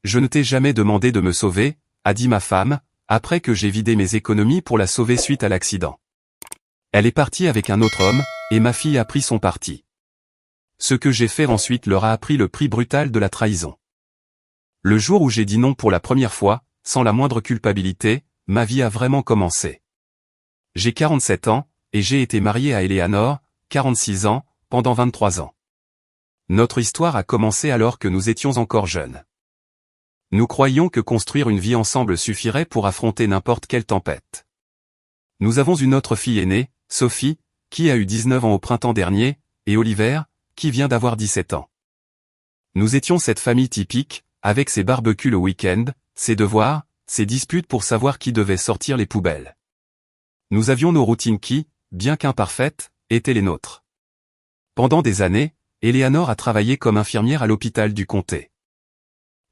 Je ne t'ai jamais demandé de me sauver, a dit ma femme, après que j'ai vidé mes économies pour la sauver suite à l'accident. Elle est partie avec un autre homme, et ma fille a pris son parti. Ce que j'ai fait ensuite leur a appris le prix brutal de la trahison. Le jour où j'ai dit non pour la première fois, sans la moindre culpabilité, ma vie a vraiment commencé. J'ai 47 ans, et j'ai été marié à Eleanor, 46 ans, pendant 23 ans. Notre histoire a commencé alors que nous étions encore jeunes. Nous croyions que construire une vie ensemble suffirait pour affronter n'importe quelle tempête. Nous avons une autre fille aînée, Sophie, qui a eu 19 ans au printemps dernier, et Oliver, qui vient d'avoir 17 ans. Nous étions cette famille typique, avec ses barbecues le week-end, ses devoirs, ses disputes pour savoir qui devait sortir les poubelles. Nous avions nos routines qui, bien qu'imparfaites, étaient les nôtres. Pendant des années, Eleanor a travaillé comme infirmière à l'hôpital du comté.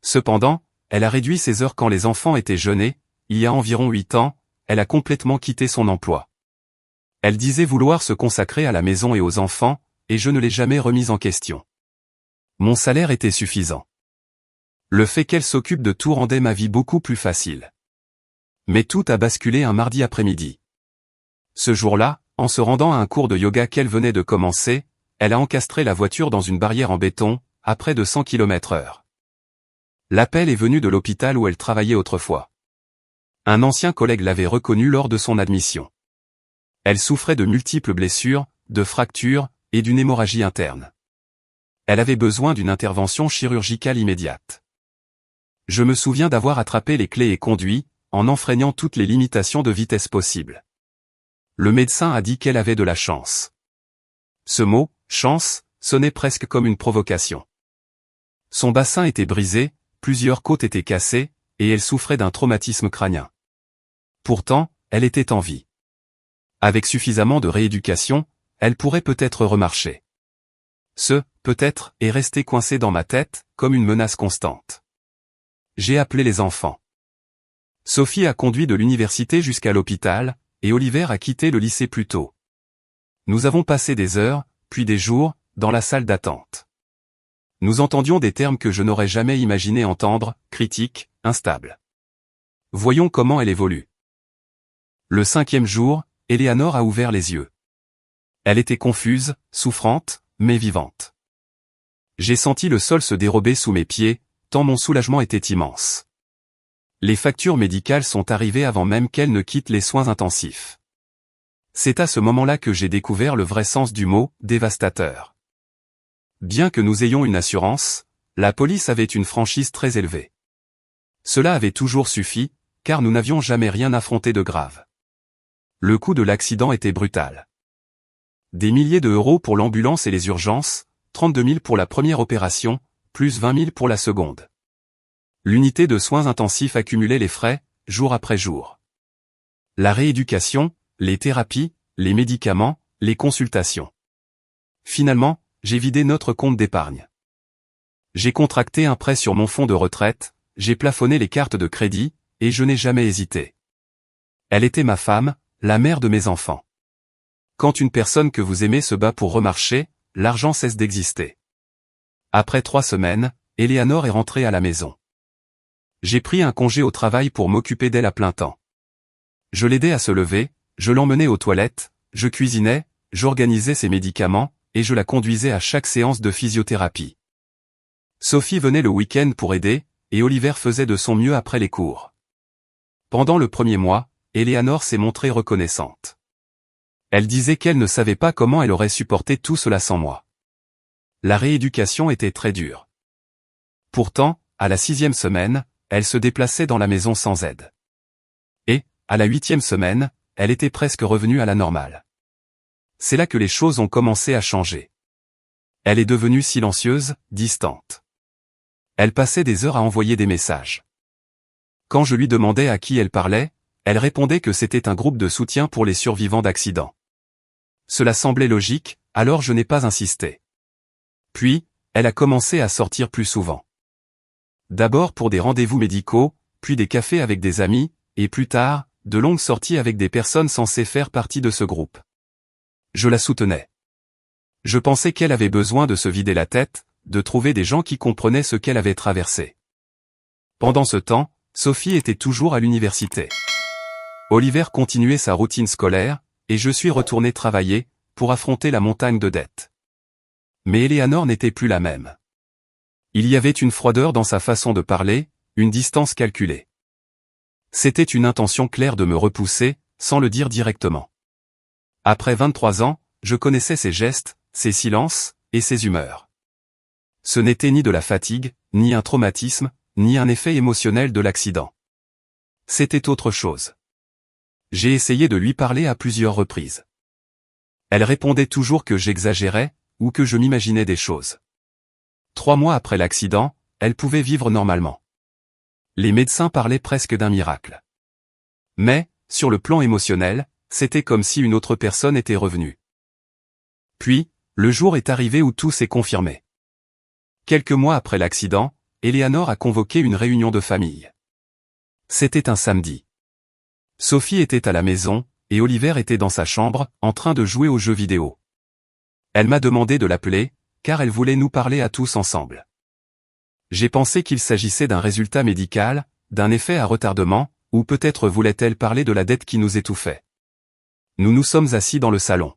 Cependant, elle a réduit ses heures quand les enfants étaient jeûnés, il y a environ 8 ans, elle a complètement quitté son emploi. Elle disait vouloir se consacrer à la maison et aux enfants, et je ne l'ai jamais remise en question. Mon salaire était suffisant. Le fait qu'elle s'occupe de tout rendait ma vie beaucoup plus facile. Mais tout a basculé un mardi après-midi. Ce jour-là, en se rendant à un cours de yoga qu'elle venait de commencer, elle a encastré la voiture dans une barrière en béton, à près de 100 km/h. L'appel est venu de l'hôpital où elle travaillait autrefois. Un ancien collègue l'avait reconnue lors de son admission. Elle souffrait de multiples blessures, de fractures, et d'une hémorragie interne. Elle avait besoin d'une intervention chirurgicale immédiate. Je me souviens d'avoir attrapé les clés et conduit, en enfreignant toutes les limitations de vitesse possibles. Le médecin a dit qu'elle avait de la chance. Ce mot, chance, sonnait presque comme une provocation. Son bassin était brisé, plusieurs côtes étaient cassées, et elle souffrait d'un traumatisme crânien. Pourtant, elle était en vie. Avec suffisamment de rééducation, elle pourrait peut-être remarcher. Ce « peut-être » est resté coincé dans ma tête, comme une menace constante. J'ai appelé les enfants. Sophie a conduit de l'université jusqu'à l'hôpital, et Oliver a quitté le lycée plus tôt. Nous avons passé des heures, puis des jours, dans la salle d'attente. Nous entendions des termes que je n'aurais jamais imaginé entendre, critique, instable. Voyons comment elle évolue. Le 5e jour, Eleanor a ouvert les yeux. Elle était confuse, souffrante, mais vivante. J'ai senti le sol se dérober sous mes pieds, tant mon soulagement était immense. Les factures médicales sont arrivées avant même qu'elle ne quitte les soins intensifs. C'est à ce moment-là que j'ai découvert le vrai sens du mot « dévastateur ». Bien que nous ayons une assurance, la police avait une franchise très élevée. Cela avait toujours suffi, car nous n'avions jamais rien affronté de grave. Le coût de l'accident était brutal. Des milliers d'euros pour l'ambulance et les urgences, 32 000 pour la première opération, plus 20 000 pour la seconde. L'unité de soins intensifs accumulait les frais, jour après jour. La rééducation, les thérapies, les médicaments, les consultations. Finalement, j'ai vidé notre compte d'épargne. J'ai contracté un prêt sur mon fonds de retraite, j'ai plafonné les cartes de crédit, et je n'ai jamais hésité. Elle était ma femme, la mère de mes enfants. Quand une personne que vous aimez se bat pour remarcher, l'argent cesse d'exister. Après 3 semaines, Eleanor est rentrée à la maison. J'ai pris un congé au travail pour m'occuper d'elle à plein temps. Je l'aidais à se lever, je l'emmenais aux toilettes, je cuisinais, j'organisais ses médicaments, et je la conduisais à chaque séance de physiothérapie. Sophie venait le week-end pour aider, et Oliver faisait de son mieux après les cours. Pendant le premier mois, Eleanor s'est montrée reconnaissante. Elle disait qu'elle ne savait pas comment elle aurait supporté tout cela sans moi. La rééducation était très dure. Pourtant, à la 6e semaine, elle se déplaçait dans la maison sans aide. Et, à la 8e semaine, elle était presque revenue à la normale. C'est là que les choses ont commencé à changer. Elle est devenue silencieuse, distante. Elle passait des heures à envoyer des messages. Quand je lui demandais à qui elle parlait, elle répondait que c'était un groupe de soutien pour les survivants d'accidents. Cela semblait logique, alors je n'ai pas insisté. Puis, elle a commencé à sortir plus souvent. D'abord pour des rendez-vous médicaux, puis des cafés avec des amis, et plus tard, de longues sorties avec des personnes censées faire partie de ce groupe. Je la soutenais. Je pensais qu'elle avait besoin de se vider la tête, de trouver des gens qui comprenaient ce qu'elle avait traversé. Pendant ce temps, Sophie était toujours à l'université. Oliver continuait sa routine scolaire, et je suis retourné travailler, pour affronter la montagne de dettes. Mais Eleanor n'était plus la même. Il y avait une froideur dans sa façon de parler, une distance calculée. C'était une intention claire de me repousser, sans le dire directement. Après 23 ans, je connaissais ses gestes, ses silences, et ses humeurs. Ce n'était ni de la fatigue, ni un traumatisme, ni un effet émotionnel de l'accident. C'était autre chose. J'ai essayé de lui parler à plusieurs reprises. Elle répondait toujours que j'exagérais, ou que je m'imaginais des choses. 3 mois après l'accident, elle pouvait vivre normalement. Les médecins parlaient presque d'un miracle. Mais, sur le plan émotionnel, c'était comme si une autre personne était revenue. Puis, le jour est arrivé où tout s'est confirmé. Quelques mois après l'accident, Eleanor a convoqué une réunion de famille. C'était un samedi. Sophie était à la maison, et Oliver était dans sa chambre, en train de jouer aux jeux vidéo. Elle m'a demandé de l'appeler, car elle voulait nous parler à tous ensemble. J'ai pensé qu'il s'agissait d'un résultat médical, d'un effet à retardement, ou peut-être voulait-elle parler de la dette qui nous étouffait. Nous nous sommes assis dans le salon.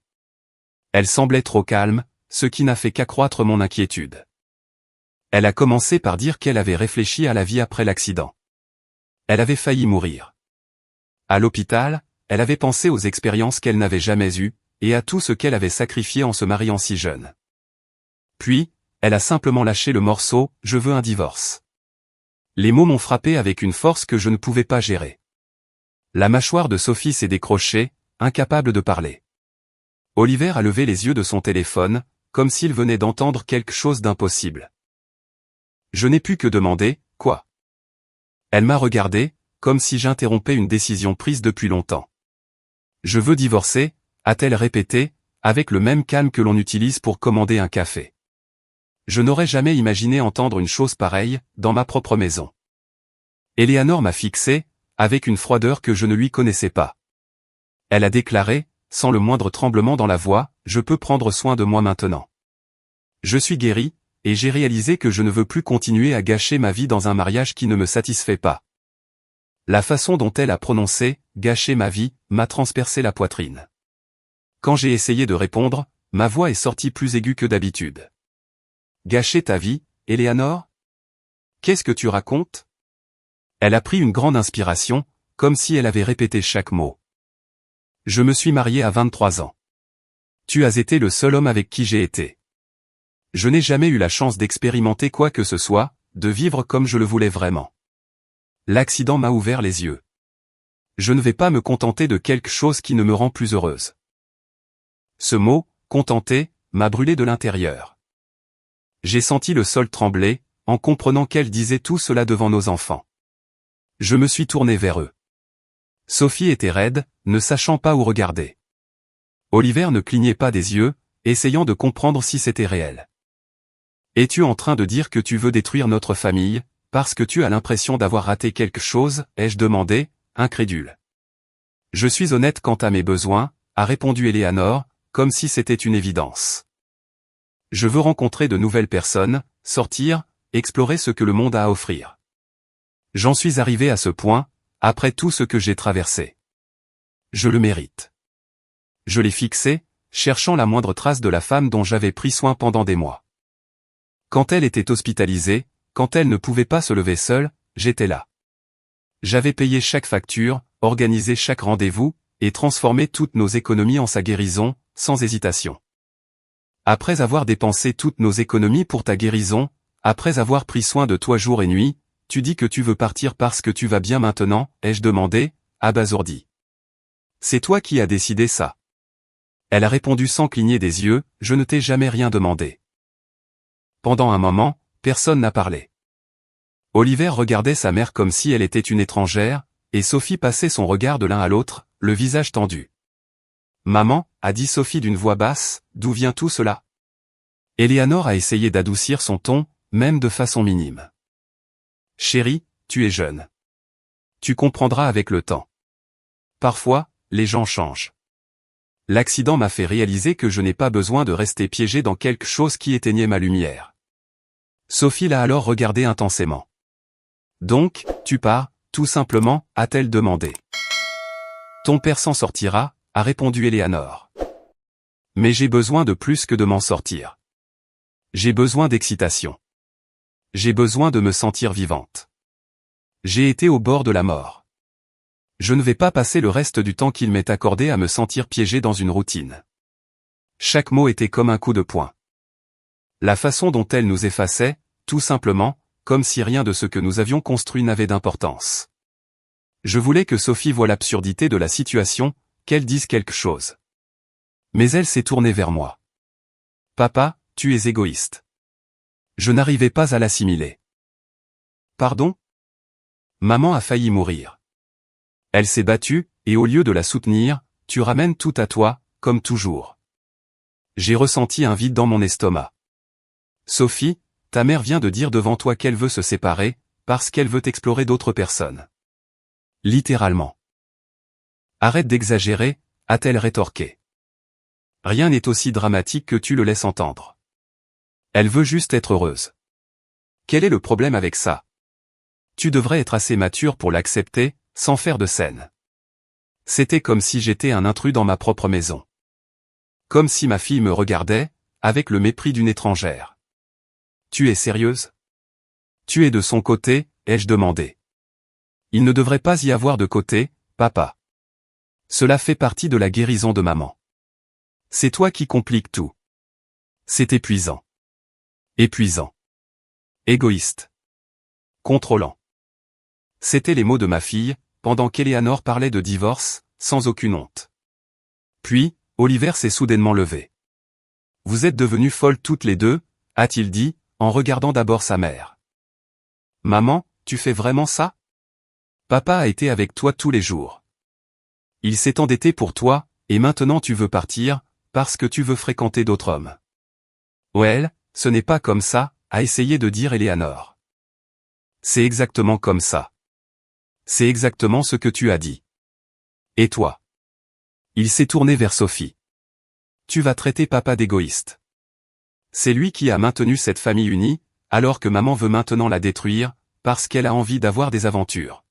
Elle semblait trop calme, ce qui n'a fait qu'accroître mon inquiétude. Elle a commencé par dire qu'elle avait réfléchi à la vie après l'accident. Elle avait failli mourir. À l'hôpital, elle avait pensé aux expériences qu'elle n'avait jamais eues, et à tout ce qu'elle avait sacrifié en se mariant si jeune. Puis, elle a simplement lâché le morceau « Je veux un divorce ». Les mots m'ont frappé avec une force que je ne pouvais pas gérer. La mâchoire de Sophie s'est décrochée, incapable de parler. Oliver a levé les yeux de son téléphone, comme s'il venait d'entendre quelque chose d'impossible. Je n'ai pu que demander « Quoi ?» Elle m'a regardé, comme si j'interrompais une décision prise depuis longtemps. « Je veux divorcer », a-t-elle répété, avec le même calme que l'on utilise pour commander un café. Je n'aurais jamais imaginé entendre une chose pareille, dans ma propre maison. Eleanor m'a fixé, avec une froideur que je ne lui connaissais pas. Elle a déclaré, sans le moindre tremblement dans la voix, « Je peux prendre soin de moi maintenant. Je suis guérie, et j'ai réalisé que je ne veux plus continuer à gâcher ma vie dans un mariage qui ne me satisfait pas. » La façon dont elle a prononcé « gâcher ma vie » m'a transpercé la poitrine. Quand j'ai essayé de répondre, ma voix est sortie plus aiguë que d'habitude. Gâcher ta vie, Eleanor ? Qu'est-ce que tu racontes ? Elle a pris une grande inspiration, comme si elle avait répété chaque mot. Je me suis mariée à 23 ans. Tu as été le seul homme avec qui j'ai été. Je n'ai jamais eu la chance d'expérimenter quoi que ce soit, de vivre comme je le voulais vraiment. L'accident m'a ouvert les yeux. Je ne vais pas me contenter de quelque chose qui ne me rend plus heureuse. Ce mot, contenter, m'a brûlé de l'intérieur. J'ai senti le sol trembler, en comprenant qu'elle disait tout cela devant nos enfants. Je me suis tourné vers eux. Sophie était raide, ne sachant pas où regarder. Oliver ne clignait pas des yeux, essayant de comprendre si c'était réel. « Es-tu en train de dire que tu veux détruire notre famille, parce que tu as l'impression d'avoir raté quelque chose ?» ai-je demandé, incrédule. « Je suis honnête quant à mes besoins », a répondu Eleanor, comme si c'était une évidence. Je veux rencontrer de nouvelles personnes, sortir, explorer ce que le monde a à offrir. J'en suis arrivé à ce point, après tout ce que j'ai traversé. Je le mérite. Je l'ai fixé, cherchant la moindre trace de la femme dont j'avais pris soin pendant des mois. Quand elle était hospitalisée, quand elle ne pouvait pas se lever seule, j'étais là. J'avais payé chaque facture, organisé chaque rendez-vous, et transformé toutes nos économies en sa guérison, sans hésitation. Après avoir dépensé toutes nos économies pour ta guérison, après avoir pris soin de toi jour et nuit, tu dis que tu veux partir parce que tu vas bien maintenant, ai-je demandé, abasourdi. C'est toi qui as décidé ça. Elle a répondu sans cligner des yeux, je ne t'ai jamais rien demandé. Pendant un moment, personne n'a parlé. Oliver regardait sa mère comme si elle était une étrangère, et Sophie passait son regard de l'un à l'autre, le visage tendu. Maman, a dit Sophie d'une voix basse, d'où vient tout cela ? Eleanor a essayé d'adoucir son ton, même de façon minime. Chérie, tu es jeune. Tu comprendras avec le temps. Parfois, les gens changent. L'accident m'a fait réaliser que je n'ai pas besoin de rester piégé dans quelque chose qui éteignait ma lumière. Sophie l'a alors regardé intensément. Donc, tu pars, tout simplement, a-t-elle demandé. Ton père s'en sortira, a répondu Éléanore. Mais j'ai besoin de plus que de m'en sortir. J'ai besoin d'excitation. J'ai besoin de me sentir vivante. J'ai été au bord de la mort. Je ne vais pas passer le reste du temps qu'il m'est accordé à me sentir piégé dans une routine. Chaque mot était comme un coup de poing. La façon dont elle nous effaçait, tout simplement, comme si rien de ce que nous avions construit n'avait d'importance. Je voulais que Sophie voie l'absurdité de la situation, qu'elle dise quelque chose. Mais elle s'est tournée vers moi. Papa, tu es égoïste. Je n'arrivais pas à l'assimiler. Pardon? Maman a failli mourir. Elle s'est battue, et au lieu de la soutenir, tu ramènes tout à toi, comme toujours. J'ai ressenti un vide dans mon estomac. Sophie, ta mère vient de dire devant toi qu'elle veut se séparer, parce qu'elle veut explorer d'autres personnes. Littéralement. Arrête d'exagérer, a-t-elle rétorqué. Rien n'est aussi dramatique que tu le laisses entendre. Elle veut juste être heureuse. Quel est le problème avec ça? Tu devrais être assez mature pour l'accepter, sans faire de scène. C'était comme si j'étais un intrus dans ma propre maison. Comme si ma fille me regardait, avec le mépris d'une étrangère. Tu es sérieuse? Tu es de son côté, ai-je demandé. Il ne devrait pas y avoir de côté, papa. Cela fait partie de la guérison de maman. C'est toi qui compliques tout. C'est épuisant. Épuisant. Égoïste. Contrôlant. C'étaient les mots de ma fille, pendant qu'Éléanore parlait de divorce, sans aucune honte. Puis, Oliver s'est soudainement levé. Vous êtes devenues folles toutes les deux, a-t-il dit, en regardant d'abord sa mère. Maman, tu fais vraiment ça? Papa a été avec toi tous les jours. Il s'est endetté pour toi, et maintenant tu veux partir, parce que tu veux fréquenter d'autres hommes. Well, ce n'est pas comme ça, a essayé de dire Éléanore. C'est exactement comme ça. C'est exactement ce que tu as dit. Et toi? Il s'est tourné vers Sophie. Tu vas traiter papa d'égoïste. C'est lui qui a maintenu cette famille unie, alors que maman veut maintenant la détruire, parce qu'elle a envie d'avoir des aventures.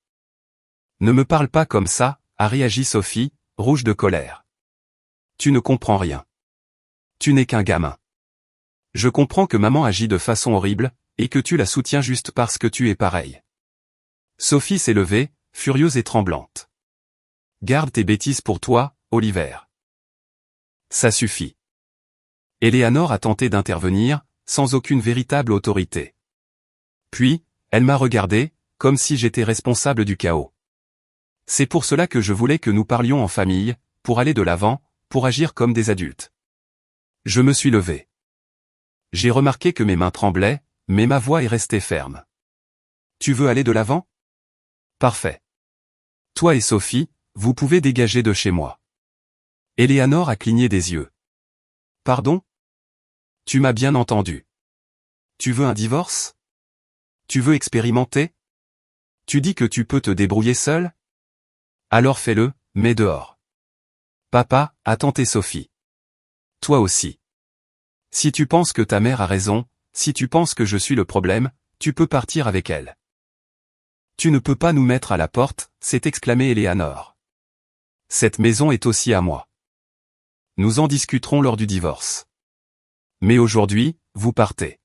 Ne me parle pas comme ça, a réagi Sophie, rouge de colère. Tu ne comprends rien. Tu n'es qu'un gamin. Je comprends que maman agit de façon horrible, et que tu la soutiens juste parce que tu es pareil. Sophie s'est levée, furieuse et tremblante. Garde tes bêtises pour toi, Oliver. Ça suffit. Éléanore a tenté d'intervenir, sans aucune véritable autorité. Puis, elle m'a regardé, comme si j'étais responsable du chaos. C'est pour cela que je voulais que nous parlions en famille, pour aller de l'avant, pour agir comme des adultes. Je me suis levé. J'ai remarqué que mes mains tremblaient, mais ma voix est restée ferme. Tu veux aller de l'avant? Parfait. Toi et Sophie, vous pouvez dégager de chez moi. Éléanore a cligné des yeux. Pardon? Tu m'as bien entendu. Tu veux un divorce? Tu veux expérimenter? Tu dis que tu peux te débrouiller seul? Alors fais-le, mais dehors. Papa, a tenté Sophie. Toi aussi. Si tu penses que ta mère a raison, si tu penses que je suis le problème, tu peux partir avec elle. Tu ne peux pas nous mettre à la porte, s'est exclamé Éléanore. Cette maison est aussi à moi. Nous en discuterons lors du divorce. Mais aujourd'hui, vous partez.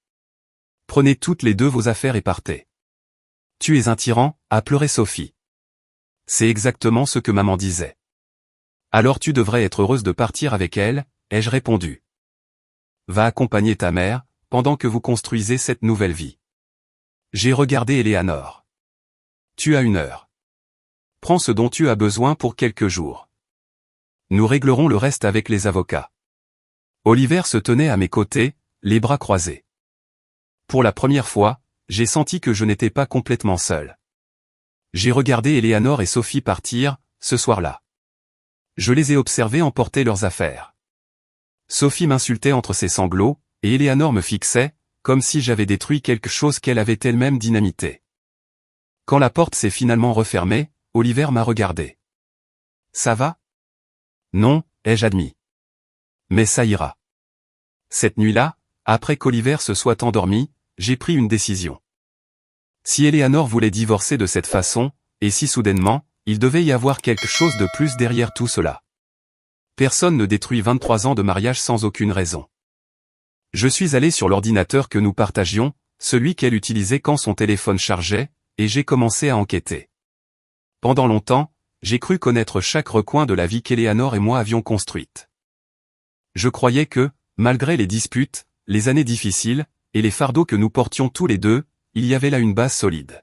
Prenez toutes les deux vos affaires et partez. Tu es un tyran, a pleuré Sophie. C'est exactement ce que maman disait. Alors tu devrais être heureuse de partir avec elle, ai-je répondu. Va accompagner ta mère, pendant que vous construisez cette nouvelle vie. J'ai regardé Éléanore. Tu as 1 heure. Prends ce dont tu as besoin pour quelques jours. Nous réglerons le reste avec les avocats. Oliver se tenait à mes côtés, les bras croisés. Pour la première fois, j'ai senti que je n'étais pas complètement seul. J'ai regardé Éléanore et Sophie partir, ce soir-là. Je les ai observés emporter leurs affaires. Sophie m'insultait entre ses sanglots, et Éléanore me fixait, comme si j'avais détruit quelque chose qu'elle avait elle-même dynamité. Quand la porte s'est finalement refermée, Oliver m'a regardé. Ça va? Non, ai-je admis. Mais ça ira. Cette nuit-là, après qu'Oliver se soit endormi, j'ai pris une décision. Si Eleanor voulait divorcer de cette façon, et si soudainement, il devait y avoir quelque chose de plus derrière tout cela. Personne ne détruit 23 ans de mariage sans aucune raison. Je suis allé sur l'ordinateur que nous partagions, celui qu'elle utilisait quand son téléphone chargeait, et j'ai commencé à enquêter. Pendant longtemps, j'ai cru connaître chaque recoin de la vie qu'Eleanor et moi avions construite. Je croyais que, malgré les disputes, les années difficiles, et les fardeaux que nous portions tous les deux, il y avait là une base solide.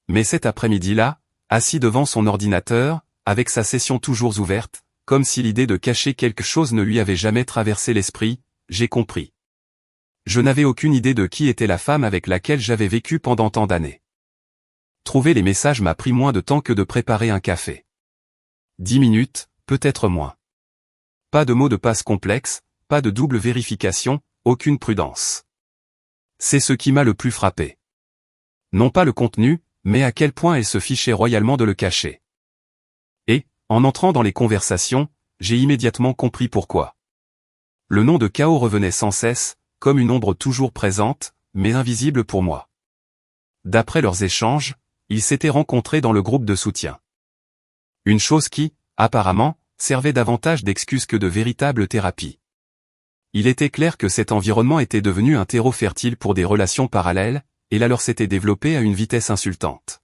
Mais cet après-midi-là, assis devant son ordinateur, avec sa session toujours ouverte, comme si l'idée de cacher quelque chose ne lui avait jamais traversé l'esprit, j'ai compris. Je n'avais aucune idée de qui était la femme avec laquelle j'avais vécu pendant tant d'années. Trouver les messages m'a pris moins de temps que de préparer un café. 10 minutes, peut-être moins. Pas de mots de passe complexes, pas de double vérification, aucune prudence. C'est ce qui m'a le plus frappé. Non pas le contenu, mais à quel point elle se fichait royalement de le cacher. Et, en entrant dans les conversations, j'ai immédiatement compris pourquoi. Le nom de Kao revenait sans cesse, comme une ombre toujours présente, mais invisible pour moi. D'après leurs échanges, ils s'étaient rencontrés dans le groupe de soutien. Une chose qui, apparemment, servait davantage d'excuse que de véritable thérapie. Il était clair que cet environnement était devenu un terreau fertile pour des relations parallèles, et la leur s'était développée à une vitesse insultante.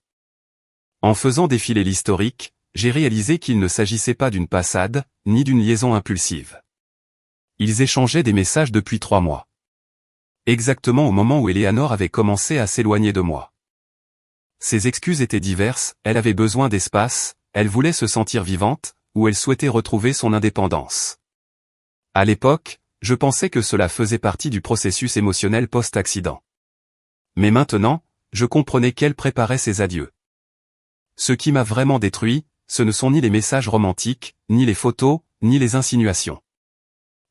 En faisant défiler l'historique, j'ai réalisé qu'il ne s'agissait pas d'une passade, ni d'une liaison impulsive. Ils échangeaient des messages depuis 3 mois. Exactement au moment où Eleanor avait commencé à s'éloigner de moi. Ses excuses étaient diverses, elle avait besoin d'espace, elle voulait se sentir vivante, ou elle souhaitait retrouver son indépendance. À l'époque, je pensais que cela faisait partie du processus émotionnel post-accident. Mais maintenant, je comprenais qu'elle préparait ses adieux. Ce qui m'a vraiment détruit, ce ne sont ni les messages romantiques, ni les photos, ni les insinuations.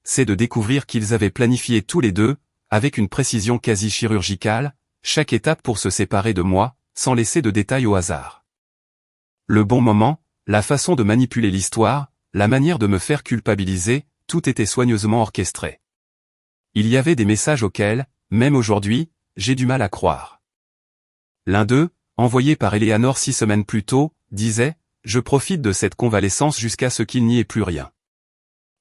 C'est de découvrir qu'ils avaient planifié tous les deux, avec une précision quasi chirurgicale, chaque étape pour se séparer de moi, sans laisser de détails au hasard. Le bon moment, la façon de manipuler l'histoire, la manière de me faire culpabiliser, tout était soigneusement orchestré. Il y avait des messages auxquels, même aujourd'hui, j'ai du mal à croire. L'un d'eux, envoyé par Eleanor 6 semaines plus tôt, disait « Je profite de cette convalescence jusqu'à ce qu'il n'y ait plus rien.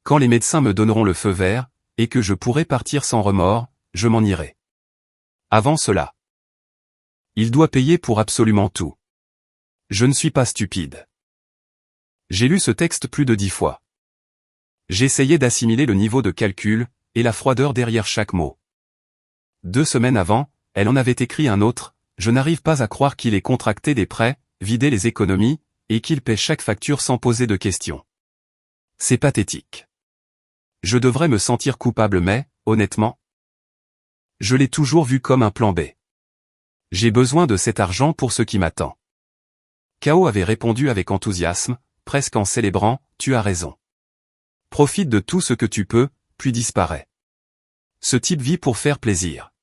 Quand les médecins me donneront le feu vert, et que je pourrai partir sans remords, je m'en irai. Avant cela. Il doit payer pour absolument tout. Je ne suis pas stupide. » J'ai lu ce texte plus de 10 fois. J'essayais d'assimiler le niveau de calcul, et la froideur derrière chaque mot. 2 semaines avant, elle en avait écrit un autre, « Je n'arrive pas à croire qu'il ait contracté des prêts, vidé les économies, et qu'il paie chaque facture sans poser de questions. C'est pathétique. Je devrais me sentir coupable mais, honnêtement, je l'ai toujours vu comme un plan B. J'ai besoin de cet argent pour ce qui m'attend. » Kao avait répondu avec enthousiasme, presque en célébrant, « Tu as raison. Profite de tout ce que tu peux, puis disparaît. Ce type vit pour faire plaisir.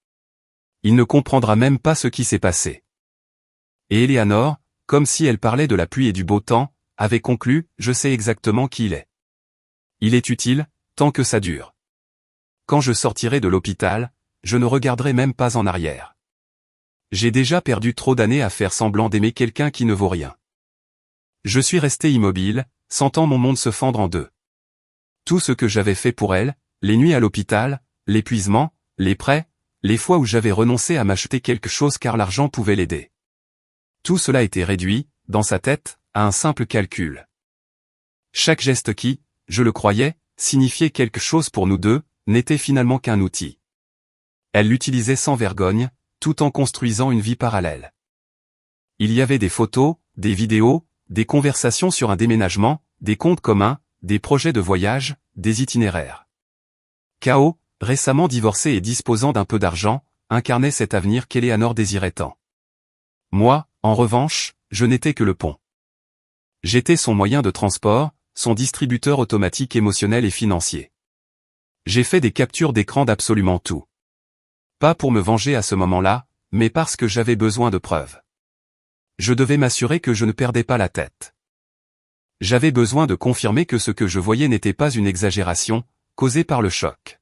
Il ne comprendra même pas ce qui s'est passé. » Et Eleanor, comme si elle parlait de la pluie et du beau temps, avait conclu, « Je sais exactement qui il est. Il est utile, tant que ça dure. Quand je sortirai de l'hôpital, je ne regarderai même pas en arrière. J'ai déjà perdu trop d'années à faire semblant d'aimer quelqu'un qui ne vaut rien. » Je suis resté immobile, sentant mon monde se fendre en deux. Tout ce que j'avais fait pour elle, les nuits à l'hôpital, l'épuisement, les prêts, les fois où j'avais renoncé à m'acheter quelque chose car l'argent pouvait l'aider. Tout cela était réduit, dans sa tête, à un simple calcul. Chaque geste qui, je le croyais, signifiait quelque chose pour nous deux, n'était finalement qu'un outil. Elle l'utilisait sans vergogne, tout en construisant une vie parallèle. Il y avait des photos, des vidéos, des conversations sur un déménagement, des comptes communs, des projets de voyage, des itinéraires. Kao, récemment divorcé et disposant d'un peu d'argent, incarnait cet avenir qu'Eleanor désirait tant. Moi, en revanche, je n'étais que le pont. J'étais son moyen de transport, son distributeur automatique émotionnel et financier. J'ai fait des captures d'écran d'absolument tout. Pas pour me venger à ce moment-là, mais parce que j'avais besoin de preuves. Je devais m'assurer que je ne perdais pas la tête. J'avais besoin de confirmer que ce que je voyais n'était pas une exagération, causée par le choc.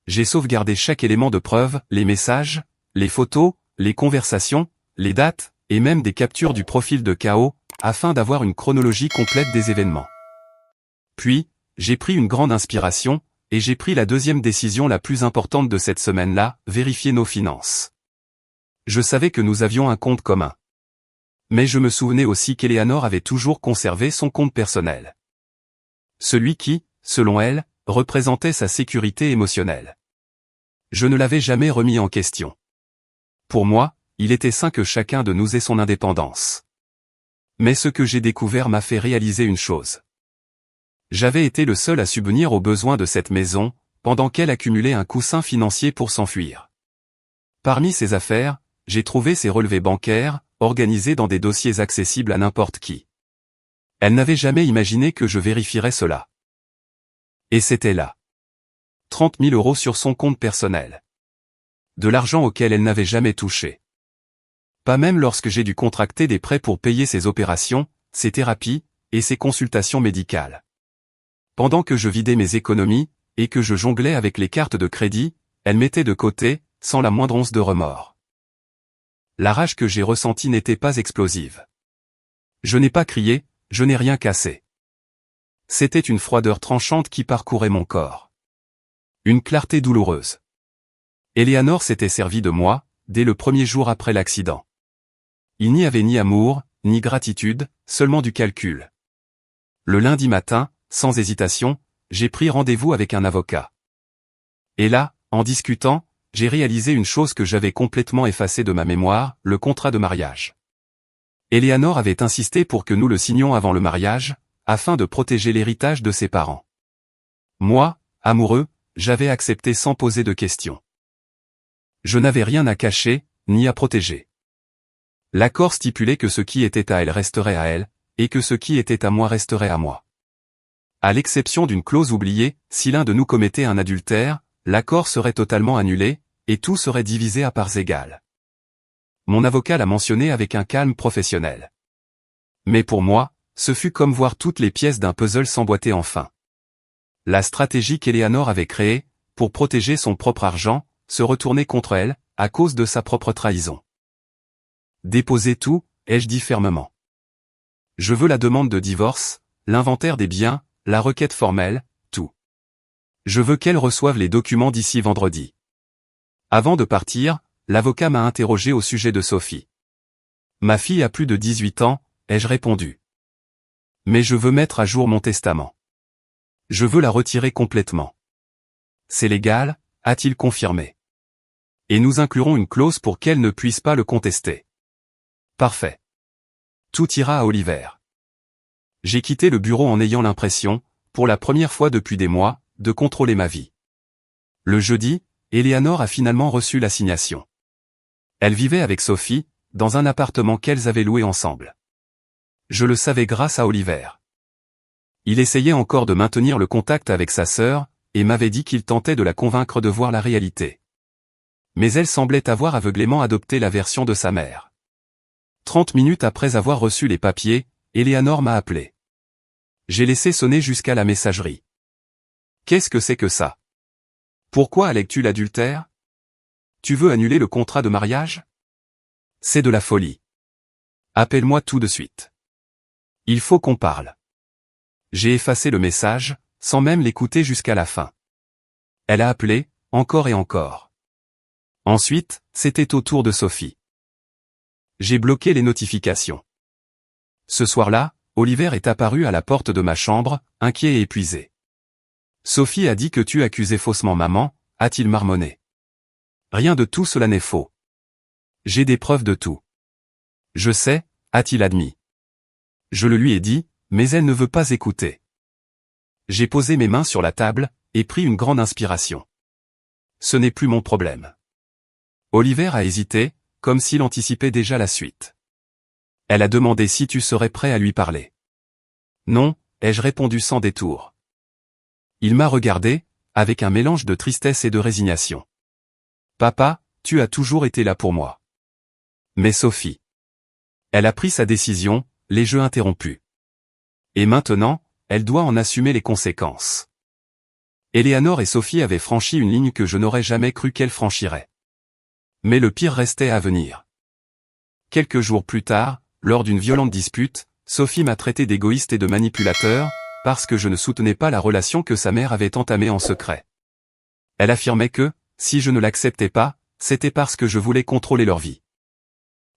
J'ai sauvegardé chaque élément de preuve, les messages, les photos, les conversations, les dates, et même des captures du profil de KO, afin d'avoir une chronologie complète des événements. Puis, j'ai pris une grande inspiration, et j'ai pris la deuxième décision la plus importante de cette semaine-là, vérifier nos finances. Je savais que nous avions un compte commun. Mais je me souvenais aussi qu'Eleanor avait toujours conservé son compte personnel. Celui qui, selon elle, représentait sa sécurité émotionnelle. Je ne l'avais jamais remis en question. Pour moi, il était sain que chacun de nous ait son indépendance. Mais ce que j'ai découvert m'a fait réaliser une chose. J'avais été le seul à subvenir aux besoins de cette maison, pendant qu'elle accumulait un coussin financier pour s'enfuir. Parmi ses affaires, j'ai trouvé ses relevés bancaires, organisés dans des dossiers accessibles à n'importe qui. Elle n'avait jamais imaginé que je vérifierais cela. Et c'était là. 30 000 € sur son compte personnel. De l'argent auquel elle n'avait jamais touché. Pas même lorsque j'ai dû contracter des prêts pour payer ses opérations, ses thérapies, et ses consultations médicales. Pendant que je vidais mes économies, et que je jonglais avec les cartes de crédit, elle mettait de côté, sans la moindre once de remords. La rage que j'ai ressentie n'était pas explosive. Je n'ai pas crié, je n'ai rien cassé. C'était une froideur tranchante qui parcourait mon corps. Une clarté douloureuse. Eleanor s'était servie de moi, dès le premier jour après l'accident. Il n'y avait ni amour, ni gratitude, seulement du calcul. Le lundi matin, sans hésitation, j'ai pris rendez-vous avec un avocat. Et là, en discutant, j'ai réalisé une chose que j'avais complètement effacée de ma mémoire, le contrat de mariage. Eleanor avait insisté pour que nous le signions avant le mariage, afin de protéger l'héritage de ses parents. Moi, amoureux, j'avais accepté sans poser de questions. Je n'avais rien à cacher, ni à protéger. L'accord stipulait que ce qui était à elle resterait à elle, et que ce qui était à moi resterait à moi. À l'exception d'une clause oubliée, si l'un de nous commettait un adultère, l'accord serait totalement annulé, et tout serait divisé à parts égales. Mon avocat l'a mentionné avec un calme professionnel. Mais pour moi, ce fut comme voir toutes les pièces d'un puzzle s'emboîter enfin. La stratégie qu'Eleanor avait créée, pour protéger son propre argent, se retournait contre elle, à cause de sa propre trahison. Déposez tout, ai-je dit fermement. Je veux la demande de divorce, l'inventaire des biens, la requête formelle, tout. Je veux qu'elle reçoive les documents d'ici vendredi. Avant de partir, l'avocat m'a interrogé au sujet de Sophie. Ma fille a plus de 18 ans, ai-je répondu. Mais je veux mettre à jour mon testament. Je veux la retirer complètement. C'est légal, a-t-il confirmé. Et nous inclurons une clause pour qu'elle ne puisse pas le contester. Parfait. Tout ira à Oliver. J'ai quitté le bureau en ayant l'impression, pour la première fois depuis des mois, de contrôler ma vie. Le jeudi, Eleanor a finalement reçu l'assignation. Elle vivait avec Sophie, dans un appartement qu'elles avaient loué ensemble. Je le savais grâce à Oliver. Il essayait encore de maintenir le contact avec sa sœur, et m'avait dit qu'il tentait de la convaincre de voir la réalité. Mais elle semblait avoir aveuglément adopté la version de sa mère. 30 minutes après avoir reçu les papiers, Eleanor m'a appelé. J'ai laissé sonner jusqu'à la messagerie. Qu'est-ce que c'est que ça? Pourquoi allègues-tu l'adultère? Tu veux annuler le contrat de mariage? C'est de la folie. Appelle-moi tout de suite. Il faut qu'on parle. J'ai effacé le message, sans même l'écouter jusqu'à la fin. Elle a appelé, encore et encore. Ensuite, c'était au tour de Sophie. J'ai bloqué les notifications. Ce soir-là, Oliver est apparu à la porte de ma chambre, inquiet et épuisé. Sophie a dit que tu accusais faussement maman, a-t-il marmonné. Rien de tout cela n'est faux. J'ai des preuves de tout. Je sais, a-t-il admis. Je le lui ai dit, mais elle ne veut pas écouter. J'ai posé mes mains sur la table, et pris une grande inspiration. Ce n'est plus mon problème. Oliver a hésité, comme s'il anticipait déjà la suite. Elle a demandé si tu serais prêt à lui parler. Non, ai-je répondu sans détour. Il m'a regardé, avec un mélange de tristesse et de résignation. Papa, tu as toujours été là pour moi. Mais Sophie. Elle a pris sa décision, les jeux interrompus. Et maintenant, elle doit en assumer les conséquences. Eleanor et Sophie avaient franchi une ligne que je n'aurais jamais cru qu'elles franchiraient. Mais le pire restait à venir. Quelques jours plus tard, lors d'une violente dispute, Sophie m'a traité d'égoïste et de manipulateur, parce que je ne soutenais pas la relation que sa mère avait entamée en secret. Elle affirmait que, si je ne l'acceptais pas, c'était parce que je voulais contrôler leur vie.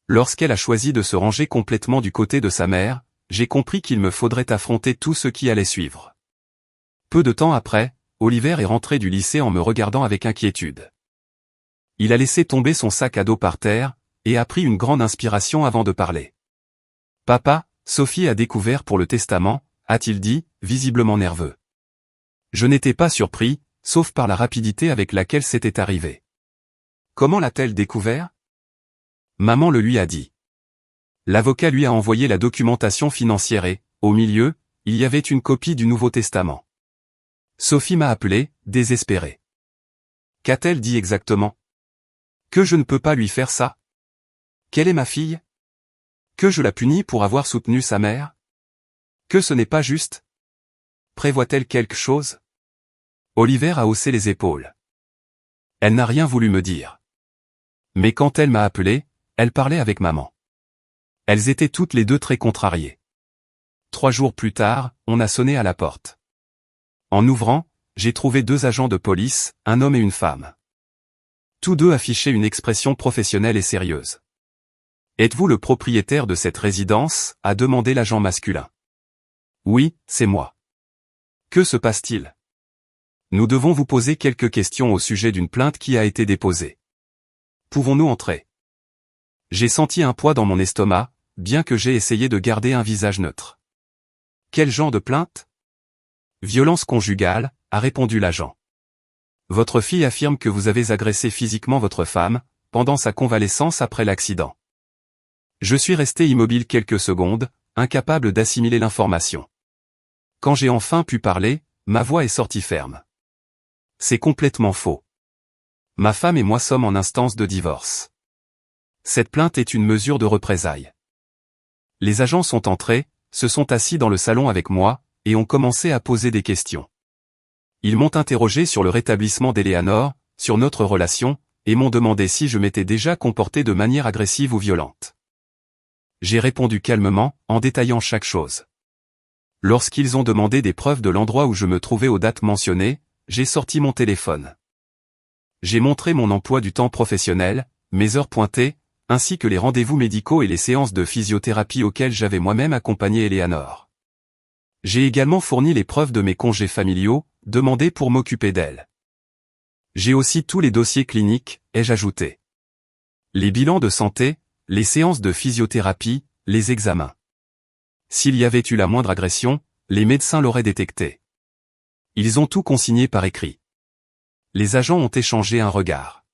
Lorsqu'elle a choisi de se ranger complètement du côté de sa mère, j'ai compris qu'il me faudrait affronter tout ce qui allait suivre. Peu de temps après, Oliver est rentré du lycée en me regardant avec inquiétude. Il a laissé tomber son sac à dos par terre, et a pris une grande inspiration avant de parler. « Papa, Sophie a découvert pour le testament », a-t-il dit, visiblement nerveux. Je n'étais pas surpris, sauf par la rapidité avec laquelle c'était arrivé. « Comment l'a-t-elle découvert ?» Maman le lui a dit. L'avocat lui a envoyé la documentation financière et, au milieu, il y avait une copie du Nouveau Testament. Sophie m'a appelé, désespérée. Qu'a-t-elle dit exactement? Que je ne peux pas lui faire ça? Quelle est ma fille? Que je la punis pour avoir soutenu sa mère? Que ce n'est pas juste? Prévoit-elle quelque chose? Oliver a haussé les épaules. Elle n'a rien voulu me dire. Mais quand elle m'a appelé, elle parlait avec maman. Elles étaient toutes les deux très contrariées. 3 jours plus tard, on a sonné à la porte. En ouvrant, j'ai trouvé 2 agents de police, un homme et une femme. Tous deux affichaient une expression professionnelle et sérieuse. « Êtes-vous le propriétaire de cette résidence ?» a demandé l'agent masculin. « Oui, c'est moi. »« Que se passe-t-il ?» ?»« Nous devons vous poser quelques questions au sujet d'une plainte qui a été déposée. »« Pouvons-nous entrer ?» J'ai senti un poids dans mon estomac, bien que j'ai essayé de garder un visage neutre. « Quel genre de plainte ?»« Violence conjugale », a répondu l'agent. « Votre fille affirme que vous avez agressé physiquement votre femme, pendant sa convalescence après l'accident. » Je suis resté immobile quelques secondes, incapable d'assimiler l'information. Quand j'ai enfin pu parler, ma voix est sortie ferme. C'est complètement faux. Ma femme et moi sommes en instance de divorce. Cette plainte est une mesure de représailles. Les agents sont entrés, se sont assis dans le salon avec moi, et ont commencé à poser des questions. Ils m'ont interrogé sur le rétablissement d'Eleanor, sur notre relation, et m'ont demandé si je m'étais déjà comporté de manière agressive ou violente. J'ai répondu calmement, en détaillant chaque chose. Lorsqu'ils ont demandé des preuves de l'endroit où je me trouvais aux dates mentionnées, j'ai sorti mon téléphone. J'ai montré mon emploi du temps professionnel, mes heures pointées, ainsi que les rendez-vous médicaux et les séances de physiothérapie auxquelles j'avais moi-même accompagné Eleanor. J'ai également fourni les preuves de mes congés familiaux, demandés pour m'occuper d'elle. J'ai aussi tous les dossiers cliniques, ai-je ajouté. Les bilans de santé, les séances de physiothérapie, les examens. S'il y avait eu la moindre agression, les médecins l'auraient détecté. Ils ont tout consigné par écrit. Les agents ont échangé un regard.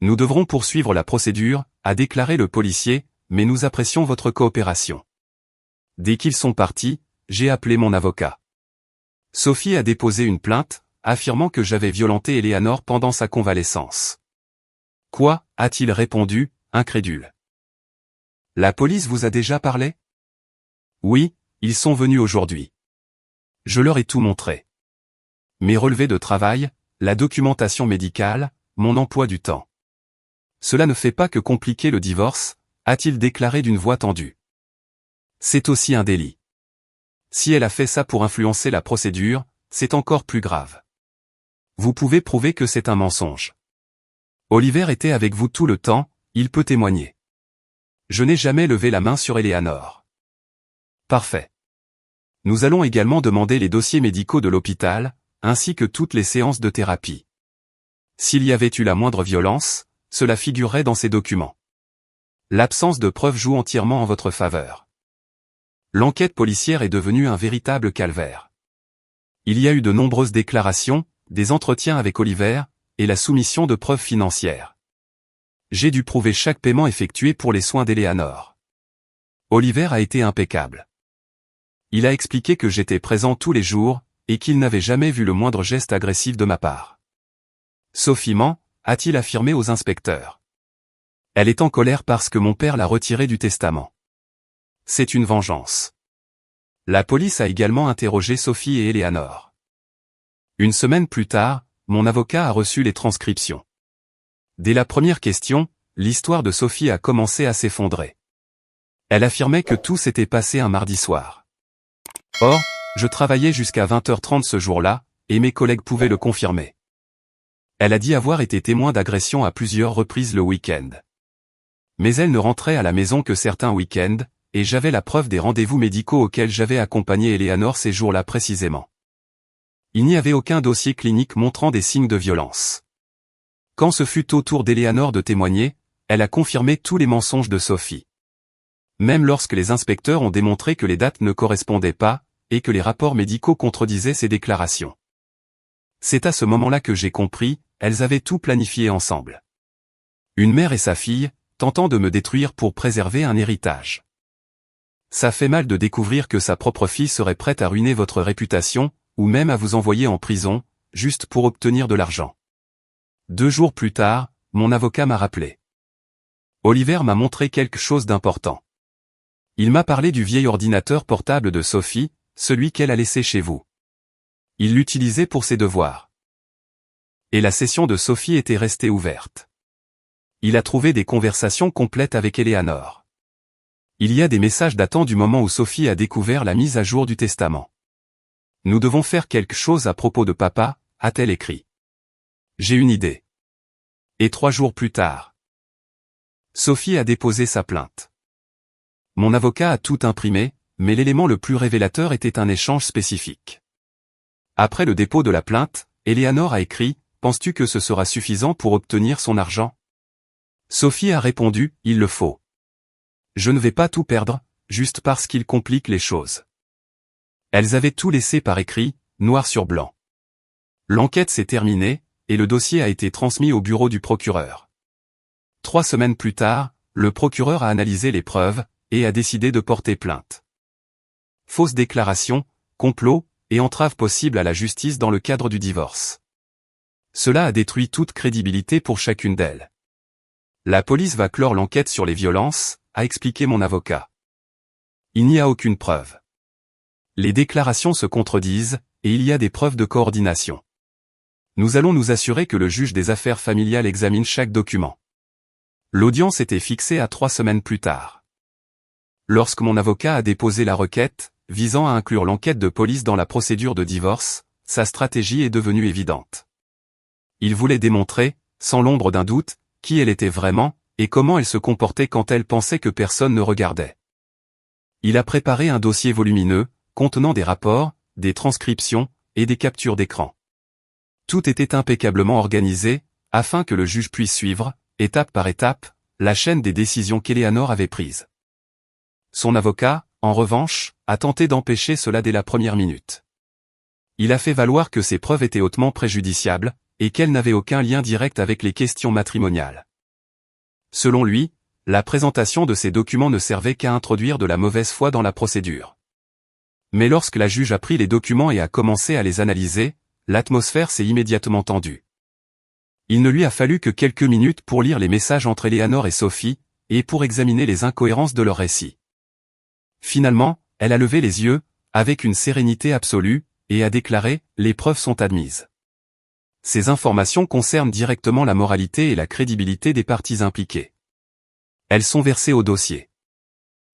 Nous devrons poursuivre la procédure, a déclaré le policier, mais nous apprécions votre coopération. Dès qu'ils sont partis, j'ai appelé mon avocat. Sophie a déposé une plainte, affirmant que j'avais violenté Eleanor pendant sa convalescence. Quoi, a-t-il répondu, incrédule. La police vous a déjà parlé? Oui, ils sont venus aujourd'hui. Je leur ai tout montré. Mes relevés de travail, la documentation médicale, mon emploi du temps. Cela ne fait pas que compliquer le divorce, a-t-il déclaré d'une voix tendue. C'est aussi un délit. Si elle a fait ça pour influencer la procédure, c'est encore plus grave. Vous pouvez prouver que c'est un mensonge. Oliver était avec vous tout le temps, il peut témoigner. Je n'ai jamais levé la main sur Eleanor. Parfait. Nous allons également demander les dossiers médicaux de l'hôpital, ainsi que toutes les séances de thérapie. S'il y avait eu la moindre violence, cela figurerait dans ces documents. L'absence de preuves joue entièrement en votre faveur. L'enquête policière est devenue un véritable calvaire. Il y a eu de nombreuses déclarations, des entretiens avec Oliver, et la soumission de preuves financières. J'ai dû prouver chaque paiement effectué pour les soins d'Eleanor. Oliver a été impeccable. Il a expliqué que j'étais présent tous les jours, et qu'il n'avait jamais vu le moindre geste agressif de ma part. Sophie ment, a-t-il affirmé aux inspecteurs. Elle est en colère parce que mon père l'a retirée du testament. C'est une vengeance. La police a également interrogé Sophie et Eleanor. Une semaine plus tard, mon avocat a reçu les transcriptions. Dès la première question, l'histoire de Sophie a commencé à s'effondrer. Elle affirmait que tout s'était passé un mardi soir. Or, je travaillais jusqu'à 20h30 ce jour-là, et mes collègues pouvaient le confirmer. Elle a dit avoir été témoin d'agressions à plusieurs reprises le week-end. Mais elle ne rentrait à la maison que certains week-ends, et j'avais la preuve des rendez-vous médicaux auxquels j'avais accompagné Eleanor ces jours-là précisément. Il n'y avait aucun dossier clinique montrant des signes de violence. Quand ce fut au tour d'Eleanor de témoigner, elle a confirmé tous les mensonges de Sophie. Même lorsque les inspecteurs ont démontré que les dates ne correspondaient pas, et que les rapports médicaux contredisaient ses déclarations. C'est à ce moment-là que j'ai compris, elles avaient tout planifié ensemble. Une mère et sa fille, tentant de me détruire pour préserver un héritage. Ça fait mal de découvrir que sa propre fille serait prête à ruiner votre réputation, ou même à vous envoyer en prison, juste pour obtenir de l'argent. 2 jours plus tard, mon avocat m'a rappelé. Oliver m'a montré quelque chose d'important. Il m'a parlé du vieil ordinateur portable de Sophie, celui qu'elle a laissé chez vous. Il l'utilisait pour ses devoirs. Et la session de Sophie était restée ouverte. Il a trouvé des conversations complètes avec Eleanor. Il y a des messages datant du moment où Sophie a découvert la mise à jour du testament. Nous devons faire quelque chose à propos de papa, a-t-elle écrit. J'ai une idée. Et 3 jours plus tard, Sophie a déposé sa plainte. Mon avocat a tout imprimé, mais l'élément le plus révélateur était un échange spécifique. Après le dépôt de la plainte, Eleanor a écrit « Penses-tu que ce sera suffisant pour obtenir son argent ?» Sophie a répondu « Il le faut. Je ne vais pas tout perdre, juste parce qu'il complique les choses. » Elles avaient tout laissé par écrit, noir sur blanc. L'enquête s'est terminée, et le dossier a été transmis au bureau du procureur. 3 semaines plus tard, le procureur a analysé les preuves, et a décidé de porter plainte. Fausse déclaration, complot, et entrave possible à la justice dans le cadre du divorce. Cela a détruit toute crédibilité pour chacune d'elles. La police va clore l'enquête sur les violences, a expliqué mon avocat. Il n'y a aucune preuve. Les déclarations se contredisent, et il y a des preuves de coordination. Nous allons nous assurer que le juge des affaires familiales examine chaque document. L'audience était fixée à 3 semaines plus tard. Lorsque mon avocat a déposé la requête, visant à inclure l'enquête de police dans la procédure de divorce, sa stratégie est devenue évidente. Il voulait démontrer, sans l'ombre d'un doute, qui elle était vraiment, et comment elle se comportait quand elle pensait que personne ne regardait. Il a préparé un dossier volumineux, contenant des rapports, des transcriptions, et des captures d'écran. Tout était impeccablement organisé, afin que le juge puisse suivre, étape par étape, la chaîne des décisions qu'Eleanor avait prises. Son avocat, en revanche, a tenté d'empêcher cela dès la première minute. Il a fait valoir que ces preuves étaient hautement préjudiciables, et qu'elles n'avaient aucun lien direct avec les questions matrimoniales. Selon lui, la présentation de ces documents ne servait qu'à introduire de la mauvaise foi dans la procédure. Mais lorsque la juge a pris les documents et a commencé à les analyser, l'atmosphère s'est immédiatement tendue. Il ne lui a fallu que quelques minutes pour lire les messages entre Eleanor et Sophie, et pour examiner les incohérences de leur récit. Finalement, elle a levé les yeux, avec une sérénité absolue, et a déclaré « Les preuves sont admises ». Ces informations concernent directement la moralité et la crédibilité des parties impliquées. Elles sont versées au dossier.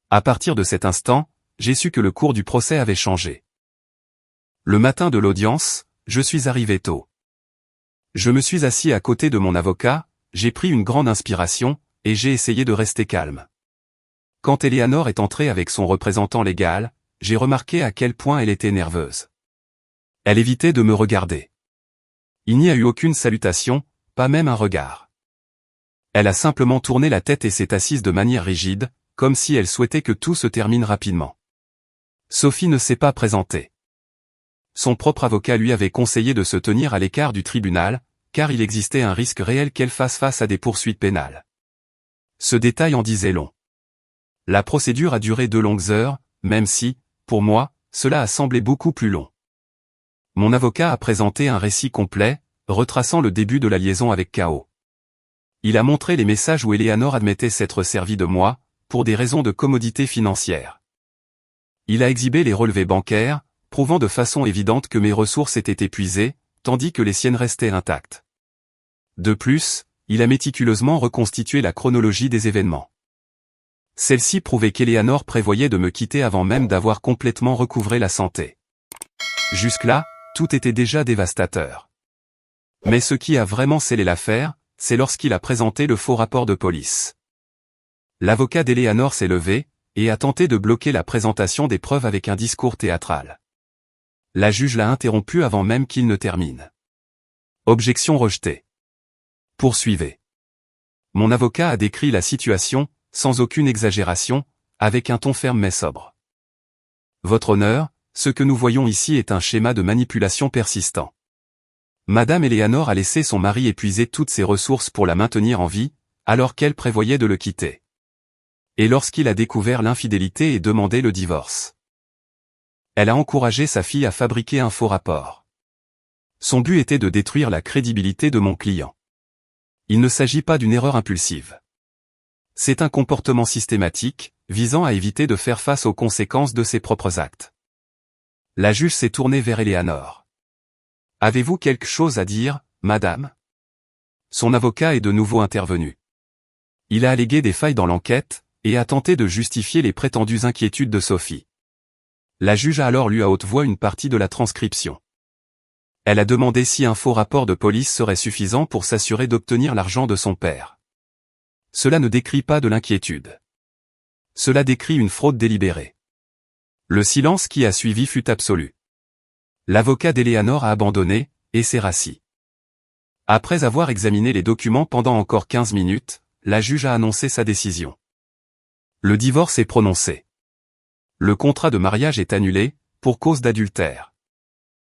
À partir de cet instant, j'ai su que le cours du procès avait changé. Le matin de l'audience, je suis arrivé tôt. Je me suis assis à côté de mon avocat, j'ai pris une grande inspiration, et j'ai essayé de rester calme. Quand Eleanor est entrée avec son représentant légal, j'ai remarqué à quel point elle était nerveuse. Elle évitait de me regarder. Il n'y a eu aucune salutation, pas même un regard. Elle a simplement tourné la tête et s'est assise de manière rigide, comme si elle souhaitait que tout se termine rapidement. Sophie ne s'est pas présentée. Son propre avocat lui avait conseillé de se tenir à l'écart du tribunal, car il existait un risque réel qu'elle fasse face à des poursuites pénales. Ce détail en disait long. La procédure a duré 2 longues heures, même si, pour moi, cela a semblé beaucoup plus long. Mon avocat a présenté un récit complet, retraçant le début de la liaison avec K.O. Il a montré les messages où Eleanor admettait s'être servie de moi, pour des raisons de commodité financière. Il a exhibé les relevés bancaires, prouvant de façon évidente que mes ressources étaient épuisées, tandis que les siennes restaient intactes. De plus, il a méticuleusement reconstitué la chronologie des événements. Celle-ci prouvait qu'Eleanor prévoyait de me quitter avant même d'avoir complètement recouvré la santé. Jusque-là, tout était déjà dévastateur. Mais ce qui a vraiment scellé l'affaire, c'est lorsqu'il a présenté le faux rapport de police. L'avocat d'Eleanor s'est levé, et a tenté de bloquer la présentation des preuves avec un discours théâtral. La juge l'a interrompu avant même qu'il ne termine. Objection rejetée. Poursuivez. Mon avocat a décrit la situation, sans aucune exagération, avec un ton ferme mais sobre. Votre honneur, ce que nous voyons ici est un schéma de manipulation persistant. Madame Eleanor a laissé son mari épuiser toutes ses ressources pour la maintenir en vie, alors qu'elle prévoyait de le quitter. Et lorsqu'il a découvert l'infidélité et demandé le divorce, elle a encouragé sa fille à fabriquer un faux rapport. Son but était de détruire la crédibilité de mon client. Il ne s'agit pas d'une erreur impulsive. C'est un comportement systématique, visant à éviter de faire face aux conséquences de ses propres actes. La juge s'est tournée vers Eleanor. Avez-vous quelque chose à dire, madame? Son avocat est de nouveau intervenu. Il a allégué des failles dans l'enquête, et a tenté de justifier les prétendues inquiétudes de Sophie. La juge a alors lu à haute voix une partie de la transcription. Elle a demandé si un faux rapport de police serait suffisant pour s'assurer d'obtenir l'argent de son père. Cela ne décrit pas de l'inquiétude. Cela décrit une fraude délibérée. Le silence qui a suivi fut absolu. L'avocat d'Eleanor a abandonné, et s'est rassis. Après avoir examiné les documents pendant encore 15 minutes, la juge a annoncé sa décision. Le divorce est prononcé. Le contrat de mariage est annulé, pour cause d'adultère.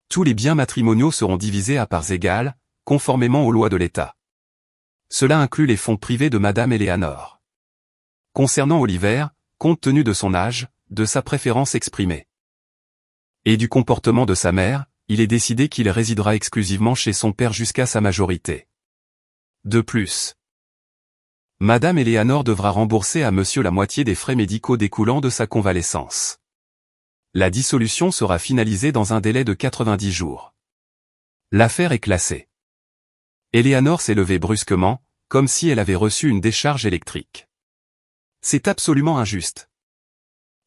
Tous les biens matrimoniaux seront divisés à parts égales, conformément aux lois de l'État. Cela inclut les fonds privés de Madame Eleanor. Concernant Oliver, compte tenu de son âge, de sa préférence exprimée, et du comportement de sa mère, il est décidé qu'il résidera exclusivement chez son père jusqu'à sa majorité. De plus, Madame Eleanor devra rembourser à monsieur la moitié des frais médicaux découlant de sa convalescence. La dissolution sera finalisée dans un délai de 90 jours. L'affaire est classée. Eleanor s'est levée brusquement, comme si elle avait reçu une décharge électrique. C'est absolument injuste.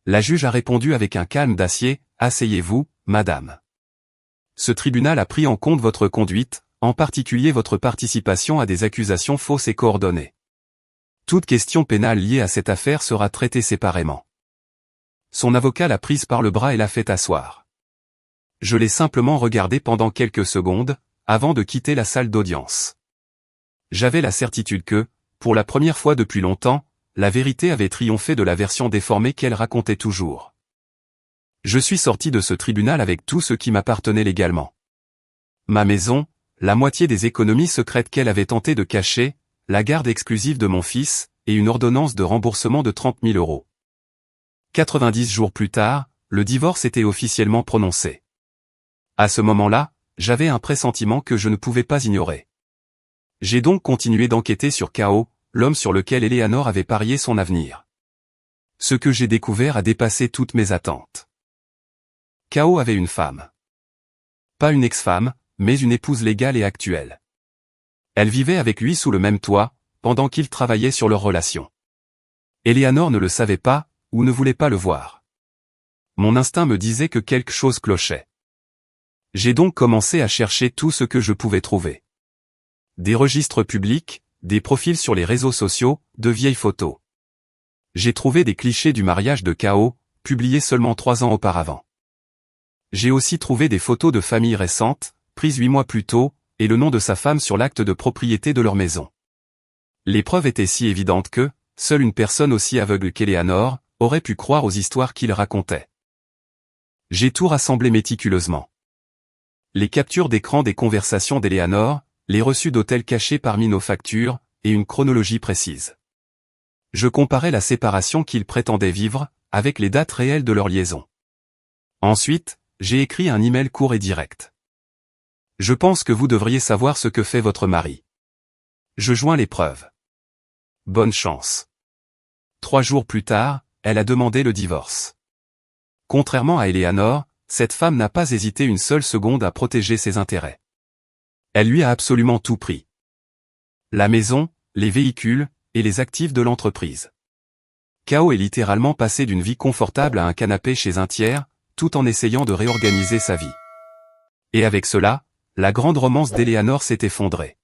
La juge a répondu avec un calme d'acier, « Asseyez-vous, madame. Ce tribunal a pris en compte votre conduite, en particulier votre participation à des accusations fausses et coordonnées. Toute question pénale liée à cette affaire sera traitée séparément. » Son avocat l'a prise par le bras et l'a fait asseoir. Je l'ai simplement regardé pendant quelques secondes, avant de quitter la salle d'audience. J'avais la certitude que, pour la première fois depuis longtemps, la vérité avait triomphé de la version déformée qu'elle racontait toujours. Je suis sorti de ce tribunal avec tout ce qui m'appartenait légalement. Ma maison, la moitié des économies secrètes qu'elle avait tenté de cacher, la garde exclusive de mon fils, et une ordonnance de remboursement de 30 000 €. 90 jours plus tard, le divorce était officiellement prononcé. À ce moment-là, j'avais un pressentiment que je ne pouvais pas ignorer. J'ai donc continué d'enquêter sur Kao, l'homme sur lequel Eleanor avait parié son avenir. Ce que j'ai découvert a dépassé toutes mes attentes. Kao avait une femme. Pas une ex-femme, mais une épouse légale et actuelle. Elle vivait avec lui sous le même toit, pendant qu'il travaillait sur leur relation. Eleanor ne le savait pas, ou ne voulait pas le voir. Mon instinct me disait que quelque chose clochait. J'ai donc commencé à chercher tout ce que je pouvais trouver. Des registres publics, des profils sur les réseaux sociaux, de vieilles photos. J'ai trouvé des clichés du mariage de Kao, publiés seulement 3 ans auparavant. J'ai aussi trouvé des photos de familles récentes, prises 8 mois plus tôt, et le nom de sa femme sur l'acte de propriété de leur maison. Les preuves étaient si évidentes que, seule une personne aussi aveugle qu'Eleanor, aurait pu croire aux histoires qu'il racontait. J'ai tout rassemblé méticuleusement. Les captures d'écran des conversations d'Eleanor, les reçus d'hôtel cachés parmi nos factures, et une chronologie précise. Je comparais la séparation qu'ils prétendaient vivre, avec les dates réelles de leur liaison. Ensuite, j'ai écrit un email court et direct. Je pense que vous devriez savoir ce que fait votre mari. Je joins les preuves. Bonne chance. 3 jours plus tard, elle a demandé le divorce. Contrairement à Eleanor, cette femme n'a pas hésité une seule seconde à protéger ses intérêts. Elle lui a absolument tout pris. La maison, les véhicules, et les actifs de l'entreprise. Kao est littéralement passé d'une vie confortable à un canapé chez un tiers, tout en essayant de réorganiser sa vie. Et avec cela, la grande romance d'Eleanor s'est effondrée.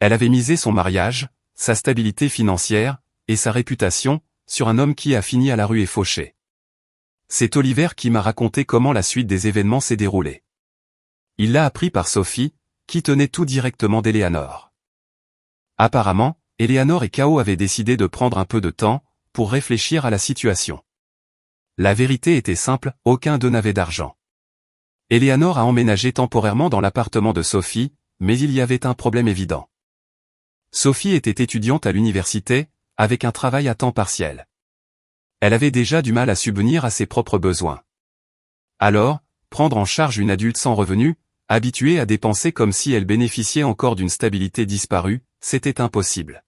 Elle avait misé son mariage, sa stabilité financière, et sa réputation, sur un homme qui a fini à la rue et fauché. C'est Oliver qui m'a raconté comment la suite des événements s'est déroulée. Il l'a appris par Sophie, qui tenait tout directement d'Eleanor. Apparemment, Eleanor et Kao avaient décidé de prendre un peu de temps, pour réfléchir à la situation. La vérité était simple, aucun d'eux n'avait d'argent. Eleanor a emménagé temporairement dans l'appartement de Sophie, mais il y avait un problème évident. Sophie était étudiante à l'université, avec un travail à temps partiel. Elle avait déjà du mal à subvenir à ses propres besoins. Alors, prendre en charge une adulte sans revenu, habituée à dépenser comme si elle bénéficiait encore d'une stabilité disparue, c'était impossible.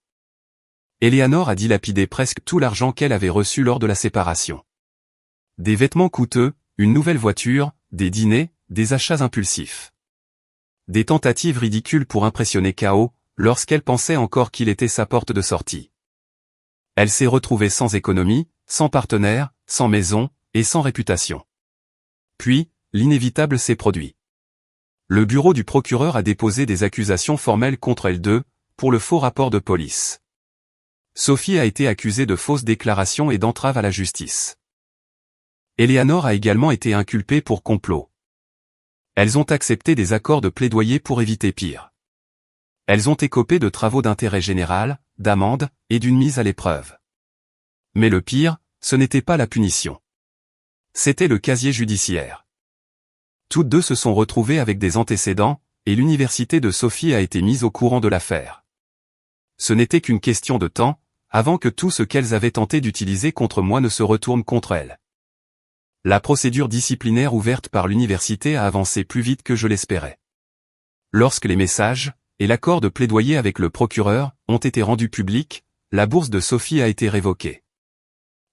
Eleanor a dilapidé presque tout l'argent qu'elle avait reçu lors de la séparation. Des vêtements coûteux, une nouvelle voiture, des dîners, des achats impulsifs. Des tentatives ridicules pour impressionner Kao, lorsqu'elle pensait encore qu'il était sa porte de sortie. Elle s'est retrouvée sans économie, sans partenaire, sans maison, et sans réputation. Puis, l'inévitable s'est produit. Le bureau du procureur a déposé des accusations formelles contre elle deux, pour le faux rapport de police. Sophie a été accusée de fausses déclarations et d'entrave à la justice. Eleanor a également été inculpée pour complot. Elles ont accepté des accords de plaidoyer pour éviter pire. Elles ont écopé de travaux d'intérêt général, d'amende, et d'une mise à l'épreuve. Mais le pire, ce n'était pas la punition. C'était le casier judiciaire. Toutes deux se sont retrouvées avec des antécédents, et l'université de Sophie a été mise au courant de l'affaire. Ce n'était qu'une question de temps, avant que tout ce qu'elles avaient tenté d'utiliser contre moi ne se retourne contre elles. La procédure disciplinaire ouverte par l'université a avancé plus vite que je l'espérais. Lorsque les messages, et l'accord de plaidoyer avec le procureur, ont été rendus publics, la bourse de Sophie a été révoquée.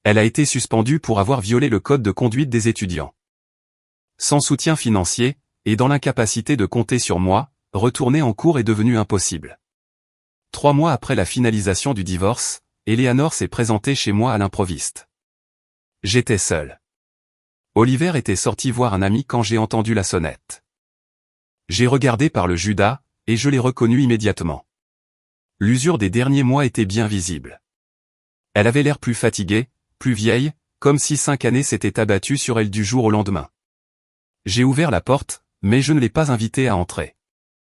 Elle a été suspendue pour avoir violé le code de conduite des étudiants. Sans soutien financier, et dans l'incapacité de compter sur moi, retourner en cours est devenu impossible. 3 mois après la finalisation du divorce, Eleanor s'est présentée chez moi à l'improviste. J'étais seul. Oliver était sorti voir un ami quand j'ai entendu la sonnette. J'ai regardé par le Judas, et je l'ai reconnu immédiatement. L'usure des derniers mois était bien visible. Elle avait l'air plus fatiguée, plus vieille, comme si 5 années s'étaient abattues sur elle du jour au lendemain. J'ai ouvert la porte, mais je ne l'ai pas invitée à entrer.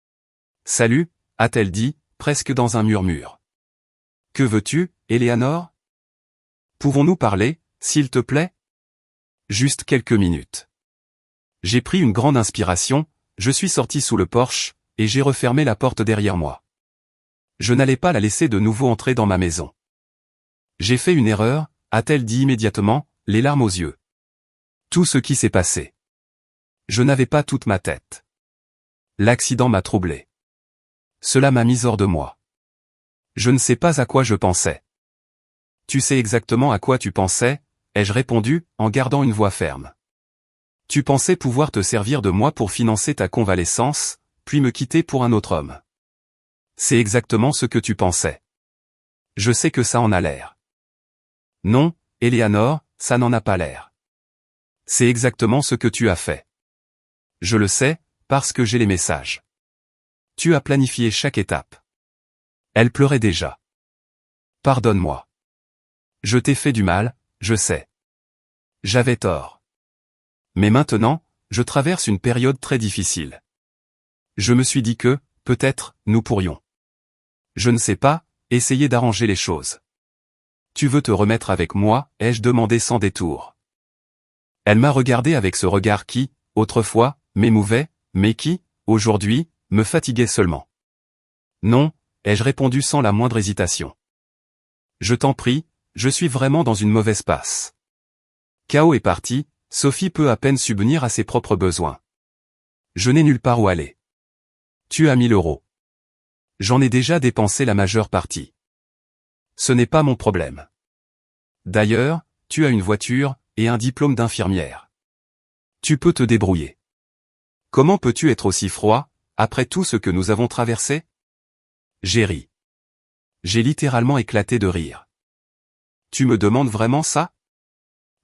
« Salut », a-t-elle dit, presque dans un murmure. « Que veux-tu, Eleanor ? Pouvons-nous parler, s'il te plaît ? Juste quelques minutes. » J'ai pris une grande inspiration, je suis sorti sous le porche, et j'ai refermé la porte derrière moi. Je n'allais pas la laisser de nouveau entrer dans ma maison. « J'ai fait une erreur », a-t-elle dit immédiatement, les larmes aux yeux. Tout ce qui s'est passé. Je n'avais pas toute ma tête. L'accident m'a troublé. Cela m'a mis hors de moi. Je ne sais pas à quoi je pensais. Tu sais exactement à quoi tu pensais, ai-je répondu, en gardant une voix ferme. Tu pensais pouvoir te servir de moi pour financer ta convalescence, puis me quitter pour un autre homme. C'est exactement ce que tu pensais. Je sais que ça en a l'air. Non, Eleanor, ça n'en a pas l'air. C'est exactement ce que tu as fait. Je le sais, parce que j'ai les messages. Tu as planifié chaque étape. Elle pleurait déjà. Pardonne-moi. Je t'ai fait du mal, je sais. J'avais tort. Mais maintenant, je traverse une période très difficile. Je me suis dit que, peut-être, nous pourrions. Je ne sais pas, essayer d'arranger les choses. Tu veux te remettre avec moi, ai-je demandé sans détour. Elle m'a regardé avec ce regard qui, autrefois, m'émouvait, mais qui, aujourd'hui, me fatiguait seulement. Non, ai-je répondu sans la moindre hésitation. Je t'en prie, je suis vraiment dans une mauvaise passe. Kao est parti, Sophie peut à peine subvenir à ses propres besoins. Je n'ai nulle part où aller. Tu as 1000 €. J'en ai déjà dépensé la majeure partie. Ce n'est pas mon problème. D'ailleurs, tu as une voiture, et un diplôme d'infirmière. Tu peux te débrouiller. Comment peux-tu être aussi froid, après tout ce que nous avons traversé ? J'ai ri. J'ai littéralement éclaté de rire. Tu me demandes vraiment ça?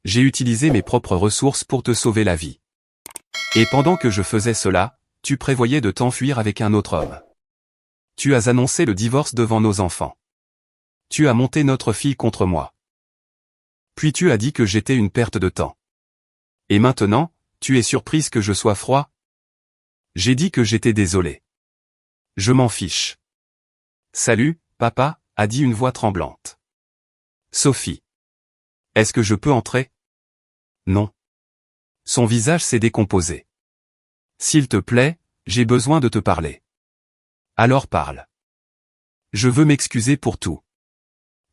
J'ai utilisé mes propres ressources pour te sauver la vie. Et pendant que je faisais cela, tu prévoyais de t'enfuir avec un autre homme. Tu as annoncé le divorce devant nos enfants. Tu as monté notre fille contre moi. Puis tu as dit que j'étais une perte de temps. Et maintenant, tu es surprise que je sois froid? J'ai dit que j'étais désolé. Je m'en fiche. Salut, papa, a dit une voix tremblante. Sophie. Est-ce que je peux entrer? Non. Son visage s'est décomposé. S'il te plaît, j'ai besoin de te parler. Alors parle. Je veux m'excuser pour tout.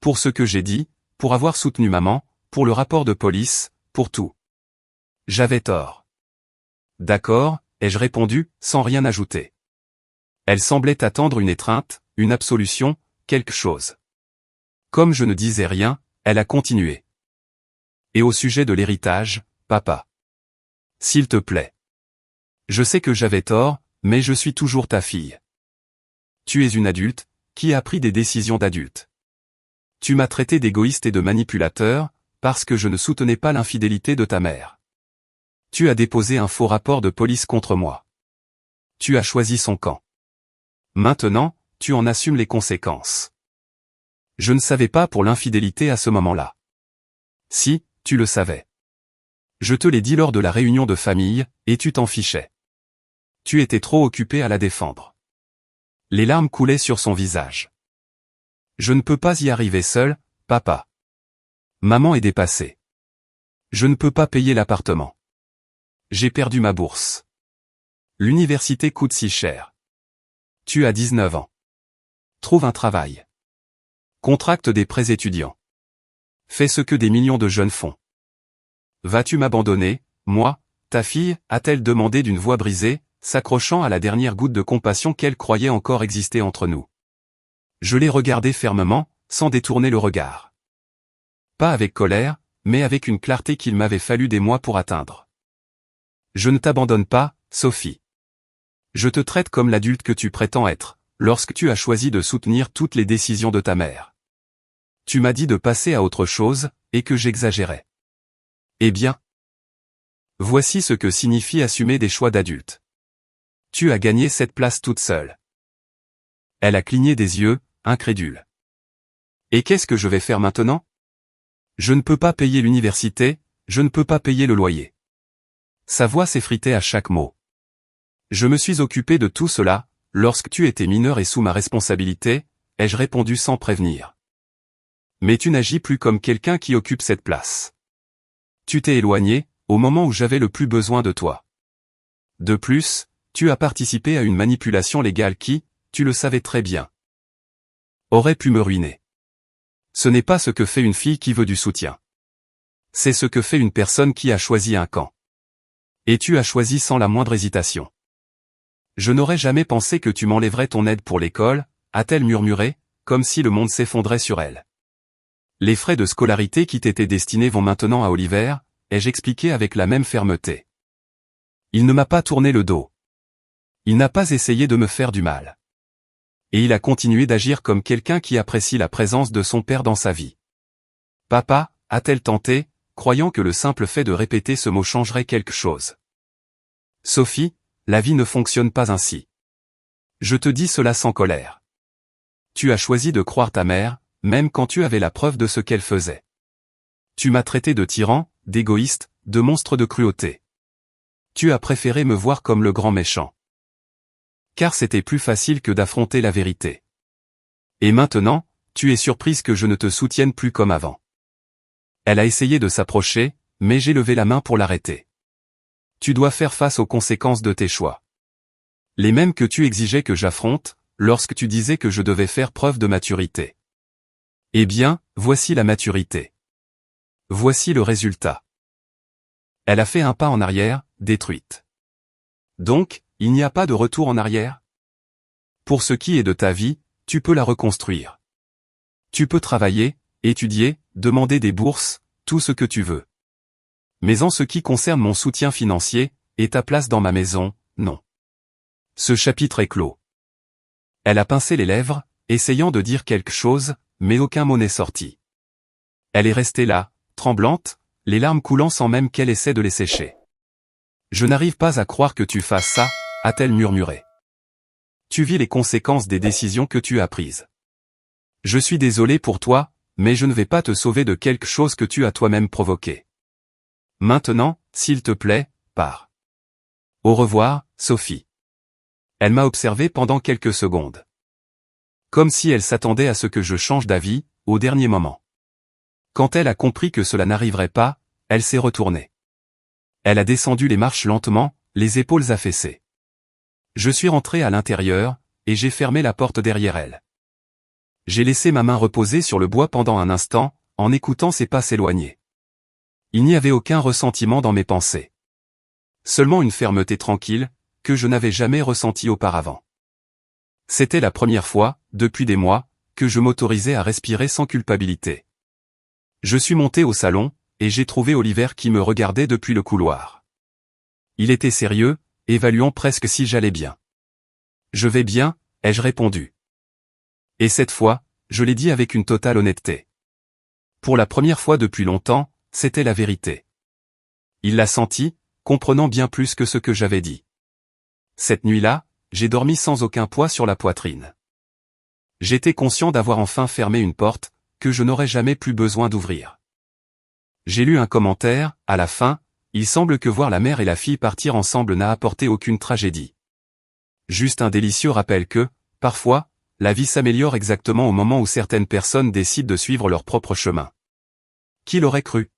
Pour ce que j'ai dit, pour avoir soutenu maman, pour le rapport de police, pour tout. J'avais tort. D'accord, ai-je répondu, sans rien ajouter. Elle semblait attendre une étreinte, une absolution, quelque chose. Comme je ne disais rien, elle a continué. Et au sujet de l'héritage, papa. S'il te plaît. Je sais que j'avais tort, mais je suis toujours ta fille. Tu es une adulte, qui a pris des décisions d'adulte. Tu m'as traité d'égoïste et de manipulateur, parce que je ne soutenais pas l'infidélité de ta mère. Tu as déposé un faux rapport de police contre moi. Tu as choisi son camp. Maintenant, tu en assumes les conséquences. Je ne savais pas pour l'infidélité à ce moment-là. Si, tu le savais. Je te l'ai dit lors de la réunion de famille, et tu t'en fichais. Tu étais trop occupé à la défendre. Les larmes coulaient sur son visage. Je ne peux pas y arriver seul, papa. Maman est dépassée. Je ne peux pas payer l'appartement. J'ai perdu ma bourse. L'université coûte si cher. Tu as 19 ans. Trouve un travail. Contracte des prêts étudiants. Fais ce que des millions de jeunes font. Vas-tu m'abandonner, moi, ta fille, a-t-elle demandé d'une voix brisée, s'accrochant à la dernière goutte de compassion qu'elle croyait encore exister entre nous. Je l'ai regardé fermement, sans détourner le regard. Pas avec colère, mais avec une clarté qu'il m'avait fallu des mois pour atteindre. Je ne t'abandonne pas, Sophie. Je te traite comme l'adulte que tu prétends être, lorsque tu as choisi de soutenir toutes les décisions de ta mère. Tu m'as dit de passer à autre chose, et que j'exagérais. Eh bien, voici ce que signifie assumer des choix d'adulte. Tu as gagné cette place toute seule. Elle a cligné des yeux, incrédule. Et qu'est-ce que je vais faire maintenant? Je ne peux pas payer l'université, je ne peux pas payer le loyer. Sa voix s'effritait à chaque mot. Je me suis occupé de tout cela, lorsque tu étais mineur et sous ma responsabilité, ai-je répondu sans prévenir. Mais tu n'agis plus comme quelqu'un qui occupe cette place. Tu t'es éloigné, au moment où j'avais le plus besoin de toi. De plus, tu as participé à une manipulation légale qui, tu le savais très bien, aurait pu me ruiner. Ce n'est pas ce que fait une fille qui veut du soutien. C'est ce que fait une personne qui a choisi un camp. Et tu as choisi sans la moindre hésitation. Je n'aurais jamais pensé que tu m'enlèverais ton aide pour l'école, a-t-elle murmuré, comme si le monde s'effondrait sur elle. Les frais de scolarité qui t'étaient destinés vont maintenant à Oliver, ai-je expliqué avec la même fermeté. Il ne m'a pas tourné le dos. Il n'a pas essayé de me faire du mal. Et il a continué d'agir comme quelqu'un qui apprécie la présence de son père dans sa vie. Papa, a-t-elle tenté, croyant que le simple fait de répéter ce mot changerait quelque chose. Sophie, la vie ne fonctionne pas ainsi. Je te dis cela sans colère. Tu as choisi de croire ta mère, même quand tu avais la preuve de ce qu'elle faisait. Tu m'as traité de tyran, d'égoïste, de monstre de cruauté. Tu as préféré me voir comme le grand méchant. Car c'était plus facile que d'affronter la vérité. Et maintenant, tu es surprise que je ne te soutienne plus comme avant. Elle a essayé de s'approcher, mais j'ai levé la main pour l'arrêter. Tu dois faire face aux conséquences de tes choix. Les mêmes que tu exigeais que j'affronte, lorsque tu disais que je devais faire preuve de maturité. Eh bien, voici la maturité. Voici le résultat. Elle a fait un pas en arrière, détruite. Donc, il n'y a pas de retour en arrière? Pour ce qui est de ta vie, tu peux la reconstruire. Tu peux travailler, étudier, demander des bourses, tout ce que tu veux. Mais en ce qui concerne mon soutien financier, et ta place dans ma maison, non. Ce chapitre est clos. Elle a pincé les lèvres, essayant de dire quelque chose, mais aucun mot n'est sorti. Elle est restée là, tremblante, les larmes coulant sans même qu'elle essaie de les sécher. « Je n'arrive pas à croire que tu fasses ça, a-t-elle murmuré. Tu vis les conséquences des décisions que tu as prises. Je suis désolé pour toi, mais je ne vais pas te sauver de quelque chose que tu as toi-même provoqué. Maintenant, s'il te plaît, pars. Au revoir, Sophie. » Elle m'a observé pendant quelques secondes. Comme si elle s'attendait à ce que je change d'avis, au dernier moment. Quand elle a compris que cela n'arriverait pas, elle s'est retournée. Elle a descendu les marches lentement, les épaules affaissées. Je suis rentré à l'intérieur, et j'ai fermé la porte derrière elle. J'ai laissé ma main reposer sur le bois pendant un instant, en écoutant ses pas s'éloigner. Il n'y avait aucun ressentiment dans mes pensées. Seulement une fermeté tranquille, que je n'avais jamais ressentie auparavant. C'était la première fois, depuis des mois, que je m'autorisais à respirer sans culpabilité. Je suis monté au salon, et j'ai trouvé Oliver qui me regardait depuis le couloir. Il était sérieux, évaluant presque si j'allais bien. « Je vais bien », ai-je répondu. Et cette fois, je l'ai dit avec une totale honnêteté. Pour la première fois depuis longtemps, c'était la vérité. Il l'a senti, comprenant bien plus que ce que j'avais dit. Cette nuit-là, j'ai dormi sans aucun poids sur la poitrine. J'étais conscient d'avoir enfin fermé une porte, que je n'aurais jamais plus besoin d'ouvrir. J'ai lu un commentaire, à la fin, il semble que voir la mère et la fille partir ensemble n'a apporté aucune tragédie. Juste un délicieux rappel que, parfois, la vie s'améliore exactement au moment où certaines personnes décident de suivre leur propre chemin. Qui l'aurait cru ?